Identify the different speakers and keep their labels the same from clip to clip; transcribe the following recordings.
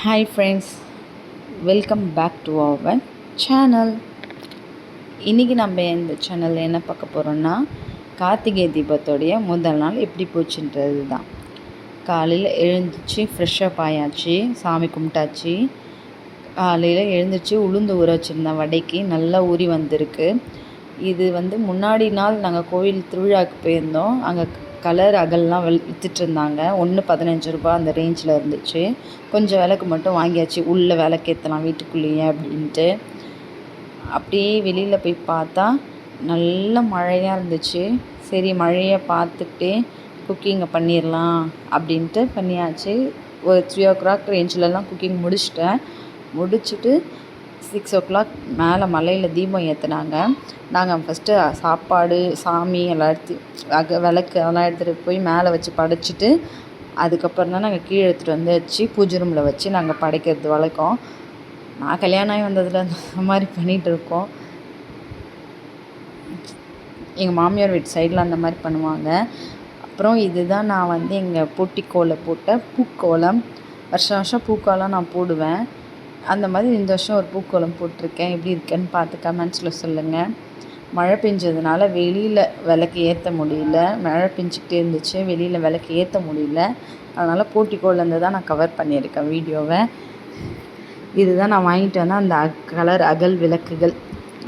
Speaker 1: Hi friends, welcome back to our channel. இன்றைக்கி நம்ம இந்த சேனலில் என்ன பார்க்க போகிறோன்னா, கார்த்திகை தீபத்தோடைய முதல் நாள் எப்படி போச்சுன்றது தான். காலையில் எழுந்திரிச்சு ஃப்ரெஷ்ஷப் ஆயாச்சு, சாமி கும்பிட்டாச்சு. காலையில் எழுந்திரிச்சு உளுந்து ஊற வச்சுருந்தேன் வடைக்கு, நல்லா ஊறி வந்திருக்கு. இது முன்னாடி நாள் நாங்கள் கோவில் திருவிழாவுக்கு போயிருந்தோம். அங்கே கலர் அகல்லாம் விற்றுட்ருந்தாங்க. ஒன்று 15 ரூபா அந்த ரேஞ்சில் இருந்துச்சு. கொஞ்சம் விலைக்கு மட்டும் வாங்கியாச்சு, உள்ளே விளக்கேற்றலாம் வீட்டுக்குள்ளேயே அப்படின்ட்டு. அப்படியே வெளியில் போய் பார்த்தா நல்ல மழையாக இருந்துச்சு. சரி, மழையை பார்த்துக்கிட்டே குக்கிங்கை பண்ணிடலாம் அப்படின்ட்டு பண்ணியாச்சு. ஒரு 3 o'clock ரேஞ்சிலலாம் குக்கிங் முடிச்சுட்டு 6 o'clock மேலே மலையில் தீபம் ஏற்றுனாங்க. நாங்கள் ஃபஸ்ட்டு சாப்பாடு, சாமி எல்லாம் விளக்கு அதெல்லாம் எடுத்துகிட்டு போய் மேலே வச்சு படைச்சிட்டு, அதுக்கப்புறம் தான் நாங்கள் கீழே எடுத்துகிட்டு வந்து வச்சு பூஜை ரூமில் வச்சு நாங்கள் படைக்கிறது வழக்கம். நான் கல்யாணம் ஆகி வந்ததில் அந்த மாதிரி பண்ணிகிட்ருக்கோம். எங்கள் மாமியார் வீட்டு சைடில் அந்த மாதிரி பண்ணுவாங்க. அப்புறம் இதுதான் நான் எங்கள் போட்டிக்கோலை போட்ட பூக்கோலம். வருஷம் பூக்கோலம் நான் போடுவேன். அந்த மாதிரி இந்த வருஷம் ஒரு பூக்கோலம் போட்டிருக்கேன். எப்படி இருக்குன்னு பார்த்து கமெண்ட்ஸில் சொல்லுங்கள். மழை பெஞ்சதுனால வெளியில் விளக்கு ஏற்ற முடியல. மழை பெஞ்சிக்கிட்டே இருந்துச்சு, வெளியில் விளக்கு ஏற்ற முடியல. அதனால் போட்டிக்கோலேருந்து தான் நான் கவர் பண்ணியிருக்கேன் வீடியோவை. இதுதான் நான் வாங்கிட்டு வந்தேன், அந்த கலர் அகல் விளக்குகள்.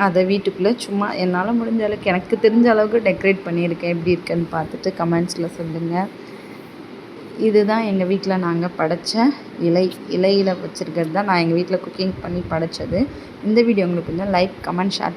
Speaker 1: அதை வீட்டுக்குள்ளே சும்மா என்னால் முடிஞ்ச அளவுக்கு, எனக்கு தெரிஞ்ச அளவுக்கு டெக்கரேட் பண்ணியிருக்கேன். எப்படி இருக்குன்னு பார்த்துட்டு கமெண்ட்ஸில் சொல்லுங்கள். இதுதான் எங்கள் வீட்டில் நாங்கள் படைத்த இலையில் வச்சுருக்கிறது தான் நான் எங்கள் வீட்டில் குக்கிங் பண்ணி படைத்தது. இந்த வீடியோ உங்களுக்கு லைக், கமெண்ட், ஷேர்